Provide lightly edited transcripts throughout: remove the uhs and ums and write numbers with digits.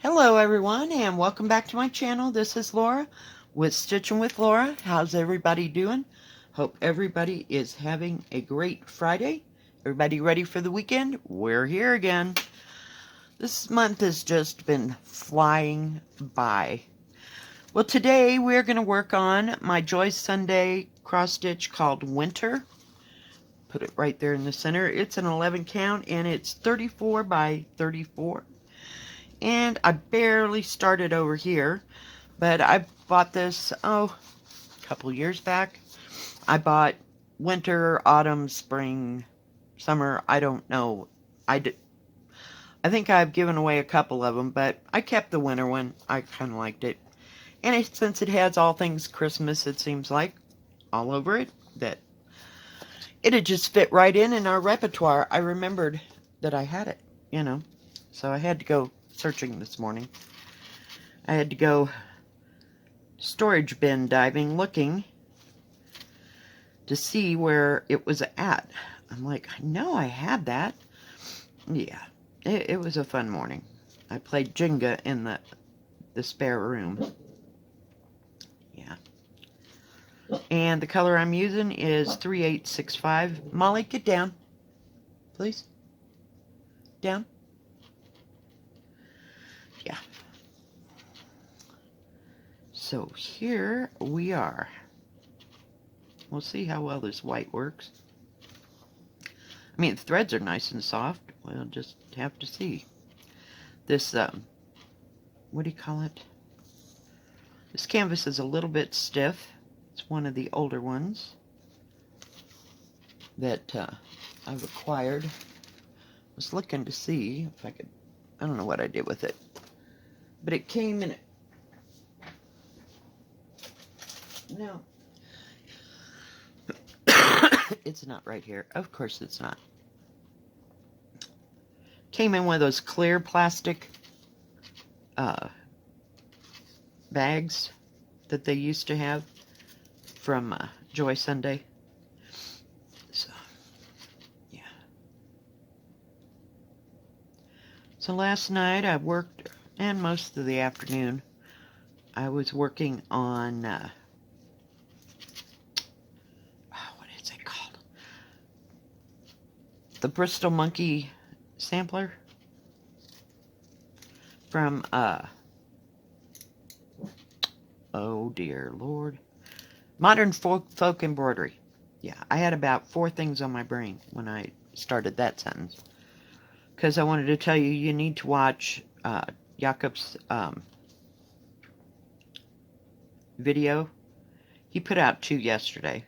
Hello everyone and welcome back to my channel. This is Laura with Stitchin with Laura. How's everybody doing? Hope everybody is having a great Friday. Everybody ready for the weekend? We're here again. This month has just been flying by. Well, today we're going to work on my Joy Sunday cross stitch called Winter. Put it right there in the center. It's an 11 count and it's 34 by 34. And I barely started over here, but I bought this, a couple years back. I bought winter, autumn, spring, summer, I don't know. I think I've given away a couple of them, but I kept the winter one. I kind of liked it. And since it has all things Christmas, it seems like, all over it, that it'd just fit right in our repertoire. I remembered that I had it, so I had to go searching this morning. I had to go storage bin diving looking to see where it was at. I'm like, I know I had that. Yeah, it was a fun morning. I played Jenga in the spare room. Yeah. And the color I'm using is 3865. Molly, get down. Please. Down. Yeah. So here we are. We'll see how well this white works. I mean, the threads are nice and soft. We'll just have to see. This, what do you call it? This canvas is a little bit stiff. It's one of the older ones that I've acquired. I was looking to see if I could, I don't know what I did with it. But it came in, no. It's not right here. Of course it's not. Came in one of those clear plastic bags that they used to have from Joy Sunday. So, yeah. So last night I worked, and most of the afternoon, I was working on, what is it called? The Bristol Monkey sampler from, oh dear Lord, Modern Folk Embroidery. Yeah, I had about 4 things on my brain when I started that sentence. Because I wanted to tell you, you need to watch Jakob's video. He put out 2 yesterday.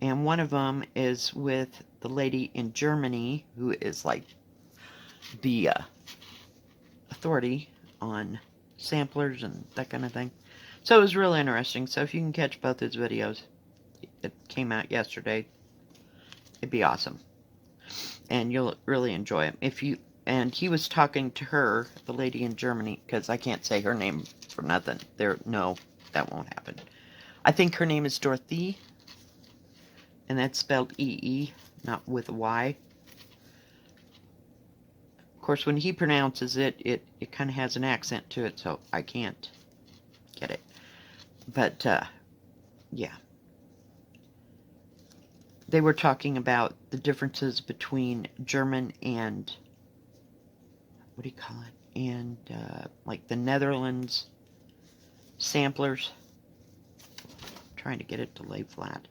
And one of them is with the lady in Germany who is like the authority on samplers and that kind of thing. So it was really interesting. So if you can catch both his videos, it came out yesterday, it'd be awesome. And you'll really enjoy it. And he was talking to her, the lady in Germany, because I can't say her name for nothing. No, that won't happen. I think her name is Dorothy, and that's spelled E-E, not with a Y. Of course, when he pronounces it, it kind of has an accent to it, so I can't get it. But, yeah. They were talking about the differences between German and, what do you call it? And, like the Netherlands samplers. I'm trying to get it to lay flat.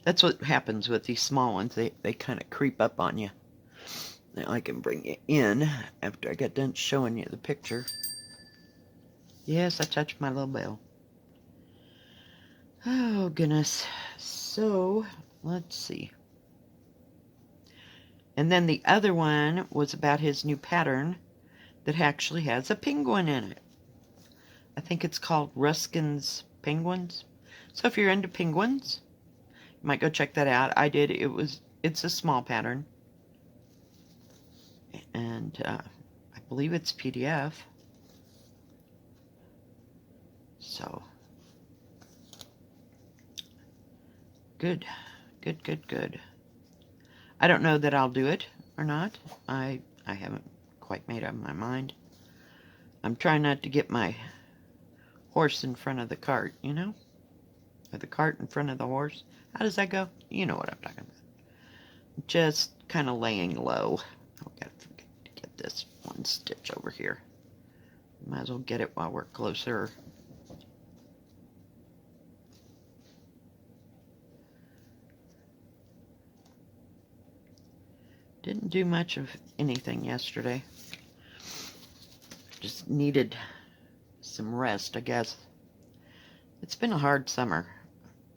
That's what happens with these small ones. They kind of creep up on you. Now I can bring it in after I get done showing you the picture. Yes, I touched my little bell. Oh, goodness. So, let's see. And then the other one was about his new pattern that actually has a penguin in it. I think it's called Ruskin's Penguins. So if you're into penguins, you might go check that out. I did. It's a small pattern. And I believe it's PDF. So, good. Good. I don't know that I'll do it or not. I haven't quite made up my mind. I'm trying not to get my horse in front of the cart, you know? Or the cart in front of the horse. How does that go? You know what I'm talking about. Just kind of laying low. Oh, gotta forget to get this one stitch over here. Might as well get it while we're closer. Didn't do much of anything yesterday. Just needed some rest, I guess. It's been a hard summer.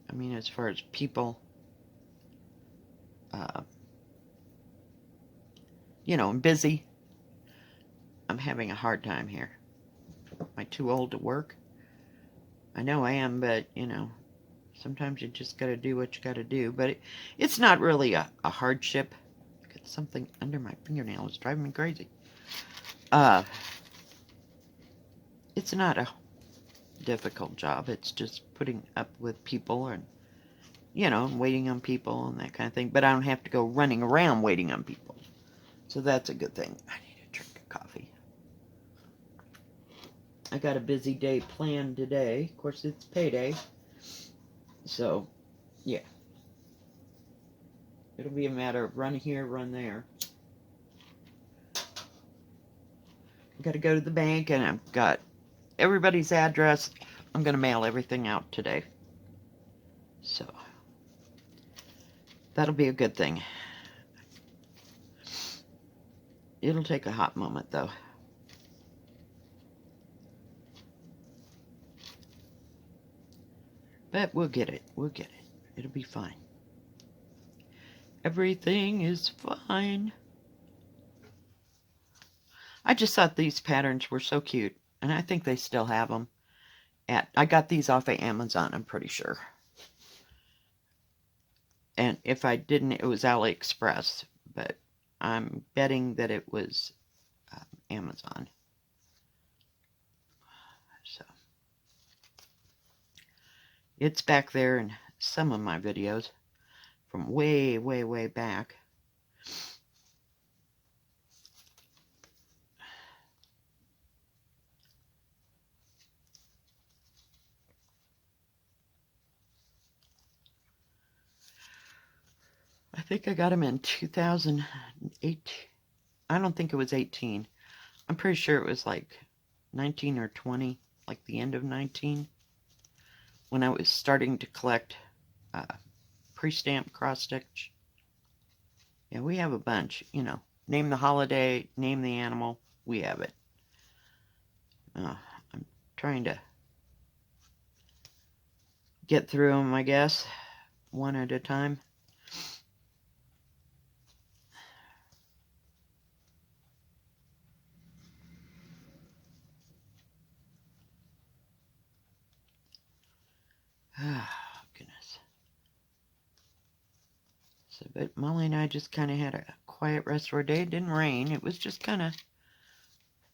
I mean, as far as people, you know, I'm busy. I'm having a hard time here. Am I too old to work? I know I am, but, you know, sometimes you just gotta do what you gotta do. But it's not really a hardship. I've got something under my fingernail. It's driving me crazy. It's not a difficult job. It's just putting up with people and, you know, waiting on people and that kind of thing. But I don't have to go running around waiting on people. So that's a good thing. I need a drink of coffee. I got a busy day planned today. Of course, it's payday. So, yeah. It'll be a matter of run here, run there. I got to go to the bank, and I've got everybody's address. I'm going to mail everything out today. So, that'll be a good thing. It'll take a hot moment, though. But we'll get it. We'll get it. It'll be fine. Everything is fine. I just thought these patterns were so cute, and I think they still have them. I got these off of Amazon, I'm pretty sure. And if I didn't, it was AliExpress, but I'm betting that it was Amazon. So it's back there in some of my videos from way, way, way back. I think I got them in 2008. I don't think it was 18. I'm pretty sure it was like 19 or 20, like the end of 19, when I was starting to collect pre-stamped cross-stitch. Yeah, we have a bunch, you know. Name the holiday, name the animal, we have it. I'm trying to get through them, I guess, one at a time. Oh, goodness. So, but Molly and I just kind of had a quiet rest of our day. It didn't rain. It was just kind of,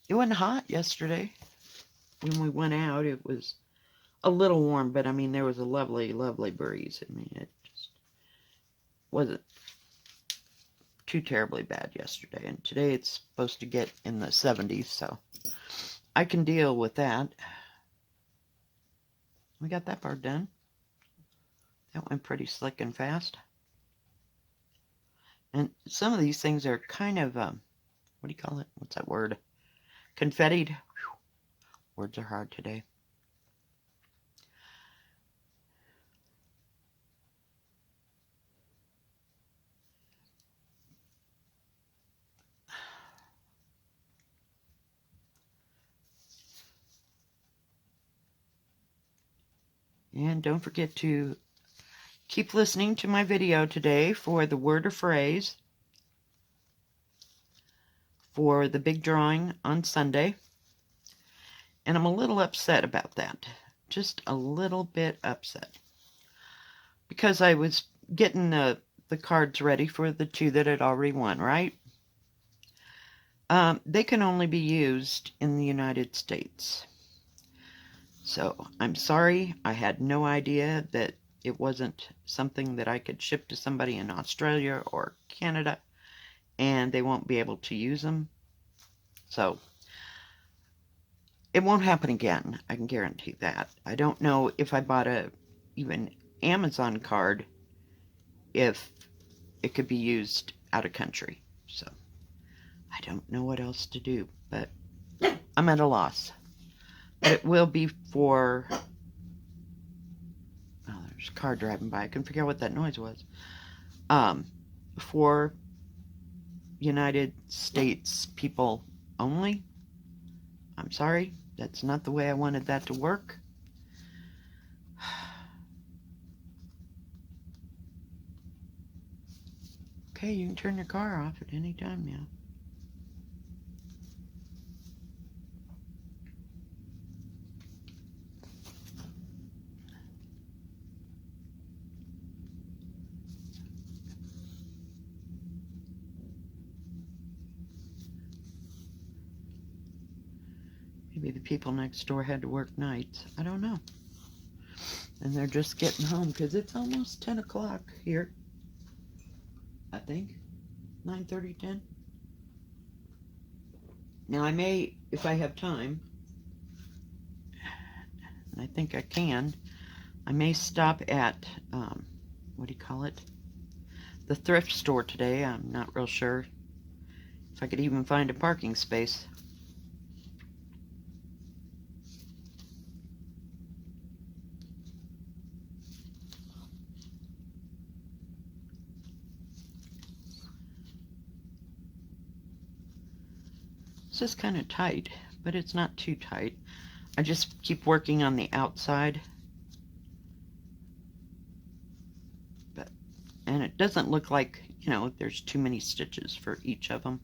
it wasn't hot yesterday. When we went out, it was a little warm, but I mean, there was a lovely, lovely breeze. I mean, it just wasn't too terribly bad yesterday. And today it's supposed to get in the 70s, so I can deal with that. We got that part done. That went pretty slick and fast. And some of these things are kind of, what do you call it? What's that word? Confettied. Whew. Words are hard today. And don't forget to keep listening to my video today for the word or phrase for the big drawing on Sunday. And I'm a little upset about that. Just a little bit upset. Because I was getting the cards ready for the two that had already won, right? They can only be used in the United States. So I'm sorry, I had no idea that it wasn't something that I could ship to somebody in Australia or Canada, and they won't be able to use them. So It won't happen again. I can guarantee that. I don't know if I bought a even Amazon card if it could be used out of country. So I don't know what else to do, but I'm at a loss. But it will be for... Oh, there's a car driving by. I couldn't figure out what that noise was. For United States people only. I'm sorry. That's not the way I wanted that to work. Okay, you can turn your car off at any time now. Maybe the people next door had to work nights. I don't know. And they're just getting home because it's almost 10 o'clock here. I think. 9:30, 10. Now I may, if I have time, and I think I can, I may stop at, what do you call it? The thrift store today. I'm not real sure if I could even find a parking space. It's just kind of tight, but it's not too tight. I just keep working on the outside. And it doesn't look like, you know, there's too many stitches for each of them.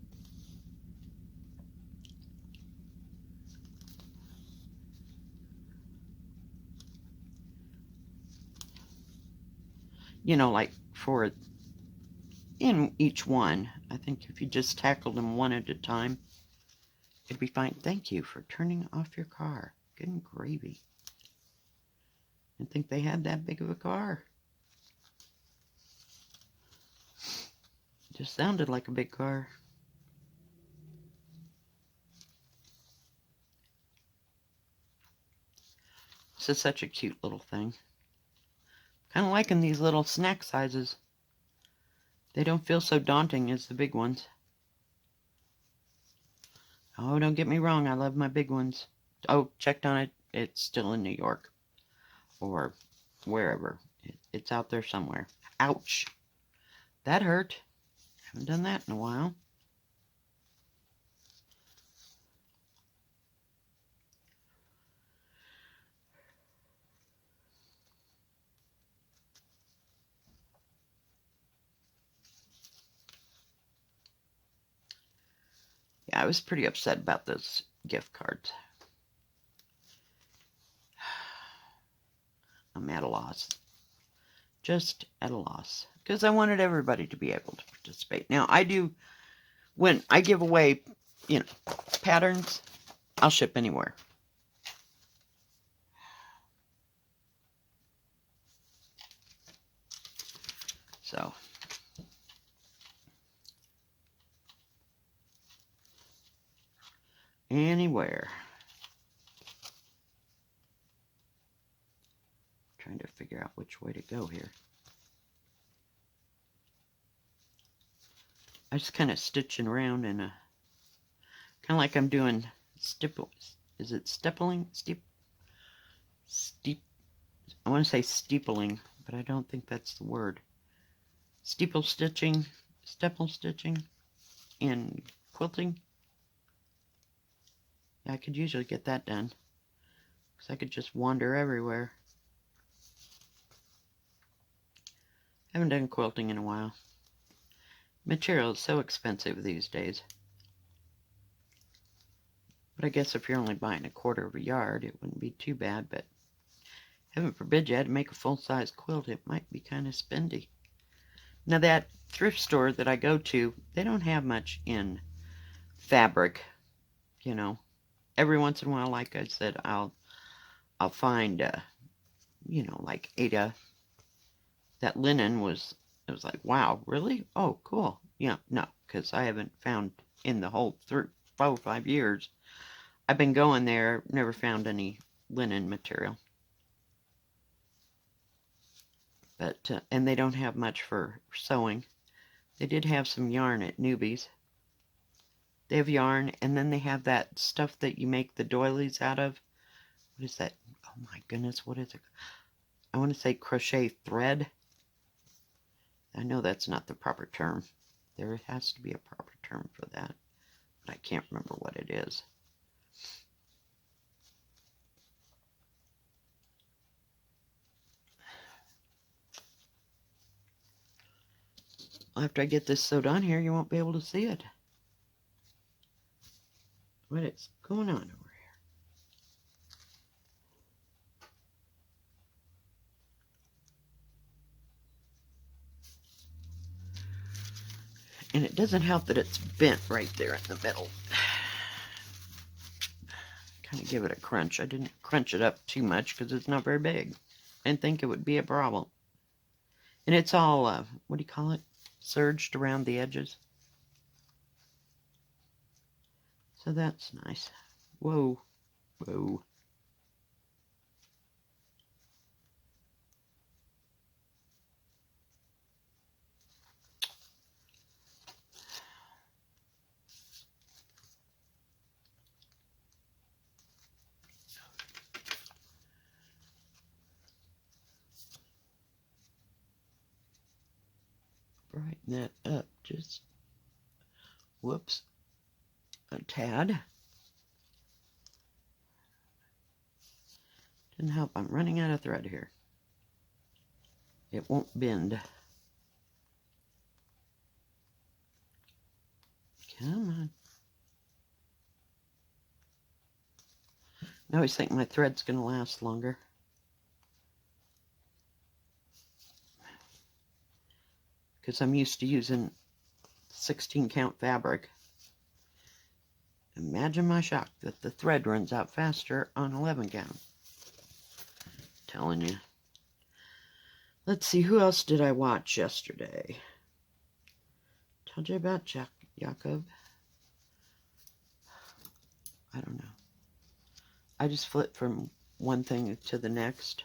You know, like for in each one, I think if you just tackled them one at a time, it'd be fine. Thank you for turning off your car. Good gravy. I didn't think they had that big of a car. It just sounded like a big car. This is such a cute little thing. Kind of liking these little snack sizes. They don't feel so daunting as the big ones. Oh, don't get me wrong, I love my big ones. Oh, checked on it. It's still in New York. Or wherever. It's out there somewhere. Ouch. That hurt. Haven't done that in a while. Yeah, I was pretty upset about those gift cards. I'm at a loss. Just at a loss. Because I wanted everybody to be able to participate. Now, I do, when I give away, you know, patterns, I'll ship anywhere. So, anywhere. Trying to figure out which way to go here. I just kind of stitching around in a, kind of like I'm doing stipple. Is it stippling? I want to say steepling, but I don't think that's the word. Steeple stitching, stipple stitching, and quilting. Yeah, I could usually get that done, because I could just wander everywhere. Haven't done quilting in a while. Material is so expensive these days. But I guess if you're only buying a quarter of a yard, it wouldn't be too bad, but heaven forbid you had to make a full-size quilt. It might be kind of spendy. Now that thrift store that I go to, they don't have much in fabric, you know. Every once in a while, like I said, I'll find, you know, like Ada. That linen was, it was like, wow, really? Oh, cool. Yeah, no, because I haven't found in the whole 4 or 5 years, I've been going there, never found any linen material. But, and they don't have much for sewing. They did have some yarn at Newbies. They have yarn, and then they have that stuff that you make the doilies out of. What is that? Oh my goodness, what is it? I want to say crochet thread. I know that's not the proper term. There has to be a proper term for that, but I can't remember what it is. After I get this sewed on here, you won't be able to see it. What is going on over here? And it doesn't help that it's bent right there in the middle. Kind of give it a crunch. I didn't crunch it up too much because it's not very big. I didn't think it would be a problem. And it's all, what do you call it? Serged around the edges. So that's nice. Whoa. Whoa. Brighten that up just, whoops, a tad. Didn't help, I'm running out of thread here. It won't bend. Come on. I always think my thread's going to last longer. Because I'm used to using 16 count fabric. Imagine my shock that the thread runs out faster on 11 count. Telling you. Let's see, who else did I watch yesterday? Told you about Jacob. I don't know. I just flipped from one thing to the next.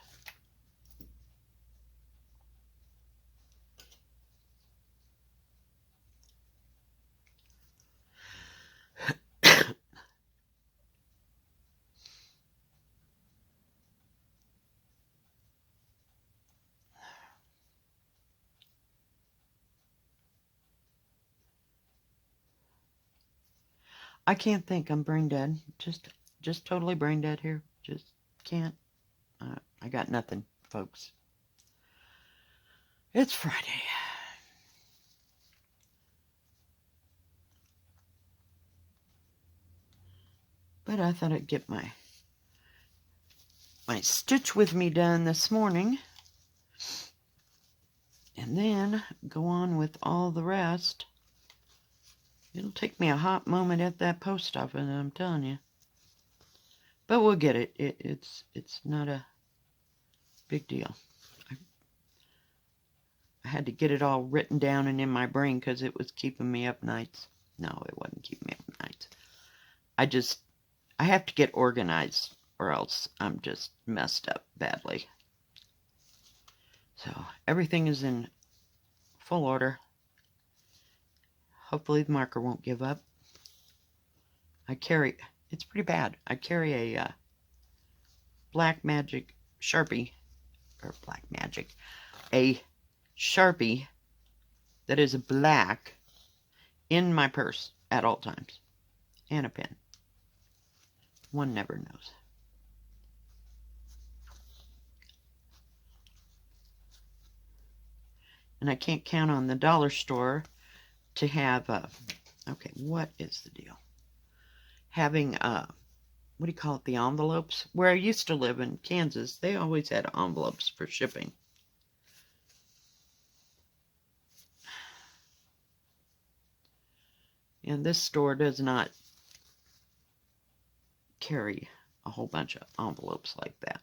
I can't think. I'm brain dead. Just totally brain dead here. Just can't. I got nothing, folks. It's Friday. But I thought I'd get my stitch with me done this morning. And then go on with all the rest. It'll take me a hot moment at that post office, I'm telling you. But we'll get it. It's not a big deal. I had to get it all written down and in my brain because it was keeping me up nights. No, it wasn't keeping me up nights. I have to get organized or else I'm just messed up badly. So everything is in full order. Hopefully the marker won't give up. It's pretty bad. I carry a Black Magic Sharpie, a Sharpie that is black in my purse at all times, and a pen. One never knows. And I can't count on the dollar store to have, okay, what is the deal? Having, what do you call it, the envelopes? Where I used to live in Kansas, they always had envelopes for shipping. And this store does not carry a whole bunch of envelopes like that.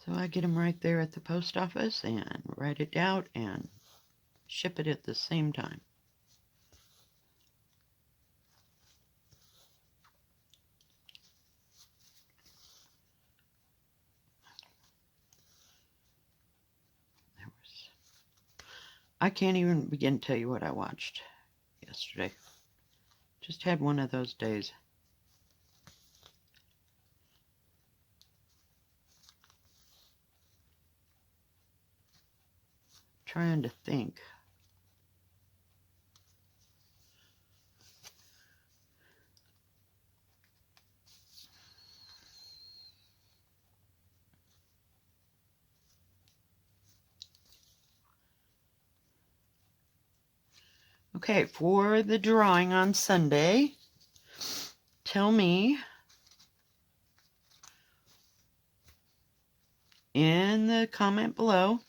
So I get them right there at the post office and write it out and ship it at the same time. I can't even begin to tell you what I watched yesterday. Just had one of those days. Trying to think. Okay, for the drawing on Sunday, tell me in the comment below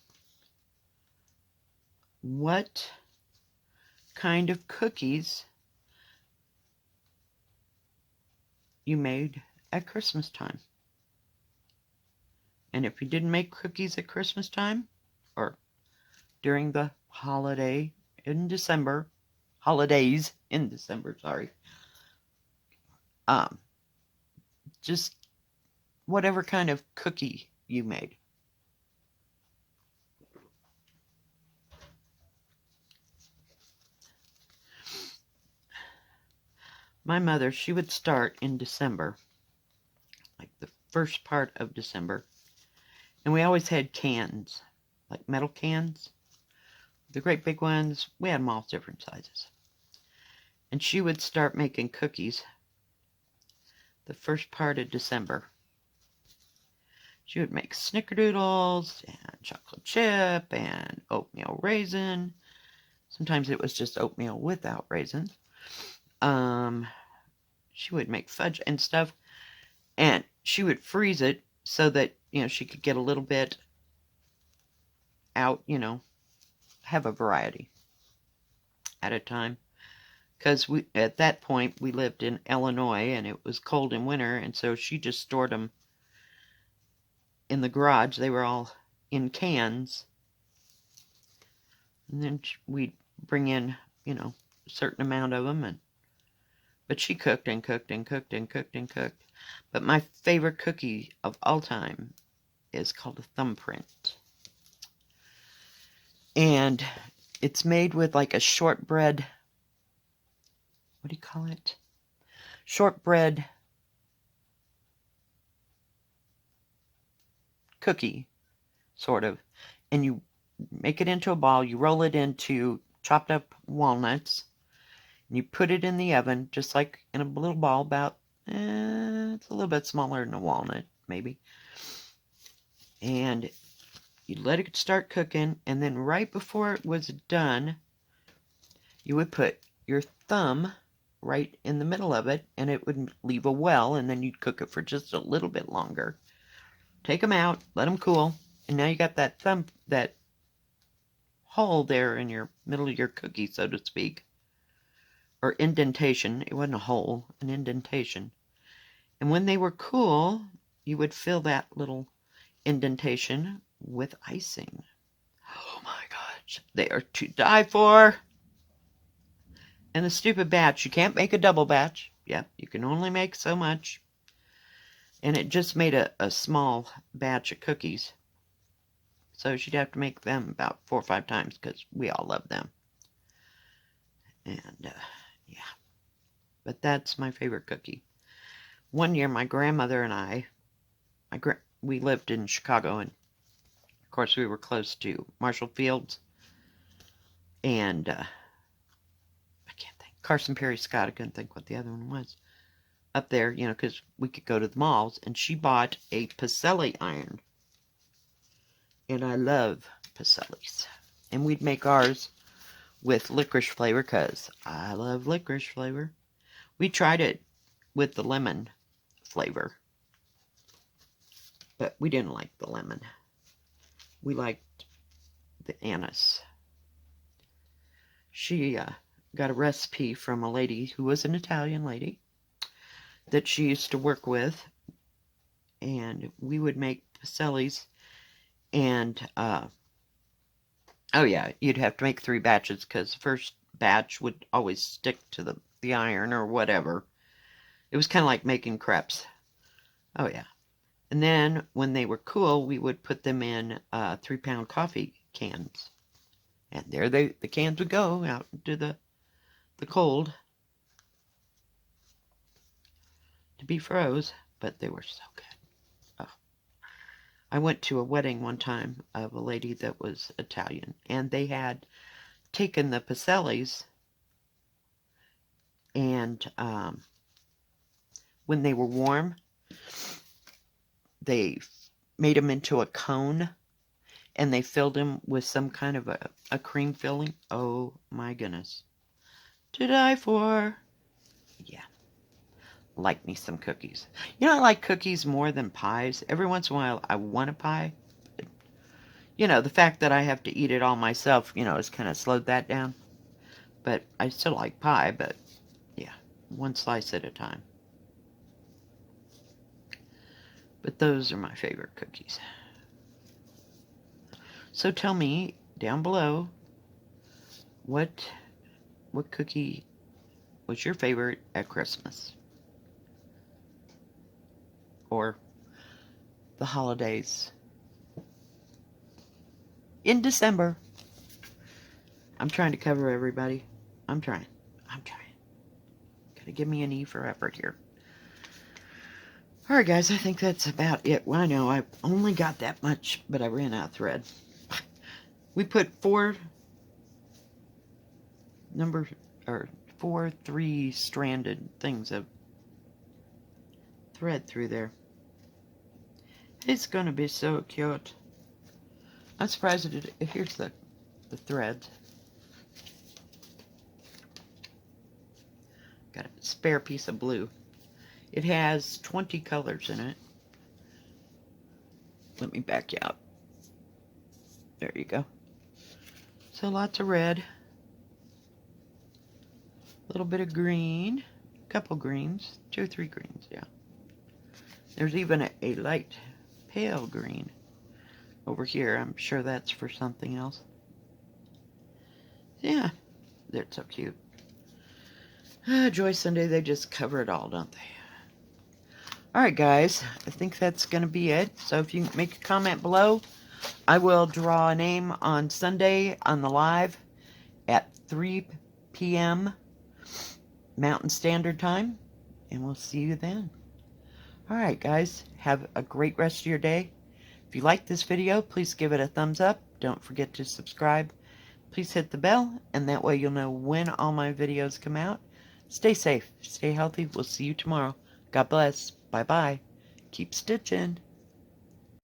what kind of cookies you made at Christmas time. And if you didn't make cookies at Christmas time, or during the holidays in December, just whatever kind of cookie you made. My mother, she would start in December, like the first part of December, and we always had cans, like metal cans, the great big ones. We had them all different sizes. And she would start making cookies the first part of December. She would make snickerdoodles and chocolate chip and oatmeal raisin. Sometimes it was just oatmeal without raisins. She would make fudge and stuff, and she would freeze it so that, she could get a little bit out, have a variety at a time. Because at that point, we lived in Illinois, and it was cold in winter, and so she just stored them in the garage. They were all in cans. And then we'd bring in, a certain amount of them, but she cooked and cooked and cooked and cooked and cooked. But my favorite cookie of all time is called a thumbprint. And it's made with like a shortbread, what do you call it? Shortbread cookie, sort of. And you make it into a ball, you roll it into chopped up walnuts, and you put it in the oven, just like in a little ball, about, it's a little bit smaller than a walnut, maybe. And you let it start cooking, and then right before it was done, you would put your thumb right in the middle of it, and it would leave a well, and then you'd cook it for just a little bit longer. Take them out, let them cool, and now you got that that hole there in your middle of your cookie, so to speak, or indentation. It wasn't a hole, an indentation. And when they were cool, you would fill that little indentation with icing. Oh my gosh, they are to die for. And the stupid batch, you can't make a double batch. Yep, you can only make so much. And it just made a small batch of cookies. So she'd have to make them about 4 or 5 times because we all love them. And yeah, but that's my favorite cookie. One year, my grandmother and I, we lived in Chicago, and of course we were close to Marshall Fields and I can't think, Carson Perry Scott. I couldn't think what the other one was. Up there, because we could go to the malls, and she bought a Pacelli iron. And I love Pacellis. And we'd make ours with licorice flavor, because I love licorice flavor. We tried it with the lemon flavor, but we didn't like the lemon. We liked the anise. She got a recipe from a lady who was an Italian lady that she used to work with, and we would make Pacellis, And, oh yeah, you'd have to make 3 batches because the first batch would always stick to the iron or whatever. It was kind of like making crepes. Oh yeah. And then when they were cool, we would put them in 3-pound coffee cans. And there the cans would go out into the cold to be froze, but they were so good. Oh. I went to a wedding one time of a lady that was Italian, and they had taken the Pacellis and when they were warm, they made them into a cone and they filled them with some kind of a cream filling. Oh my goodness. To die for. Yeah. Like me some cookies. You know, I like cookies more than pies. Every once in a while, I want a pie. You know, the fact that I have to eat it all myself, has kind of slowed that down. But I still like pie, but yeah, one slice at a time. But those are my favorite cookies. So tell me down below, what cookie was your favorite at Christmas? Or the holidays? In December. I'm trying to cover everybody. I'm trying. Gotta give me an E for effort here. Alright guys, I think that's about it. Well, I know I only got that much, but I ran out of thread. We put 4 3-stranded things of thread through there. It's gonna be so cute. I'm surprised it. Here's the thread. Got a spare piece of blue. It has 20 colors in it. Let me back you out. There you go. So lots of red. A little bit of green. A couple greens. 2 or 3 greens, yeah. There's even a light pale green over here. I'm sure that's for something else. Yeah, they're so cute. Joy Sunday, they just cover it all, don't they? Alright guys, I think that's going to be it. So if you make a comment below, I will draw a name on Sunday on the live at 3 p.m. Mountain Standard Time. And we'll see you then. Alright guys, have a great rest of your day. If you like this video, please give it a thumbs up. Don't forget to subscribe. Please hit the bell, and that way you'll know when all my videos come out. Stay safe, stay healthy. We'll see you tomorrow. God bless. Bye-bye. Keep stitching.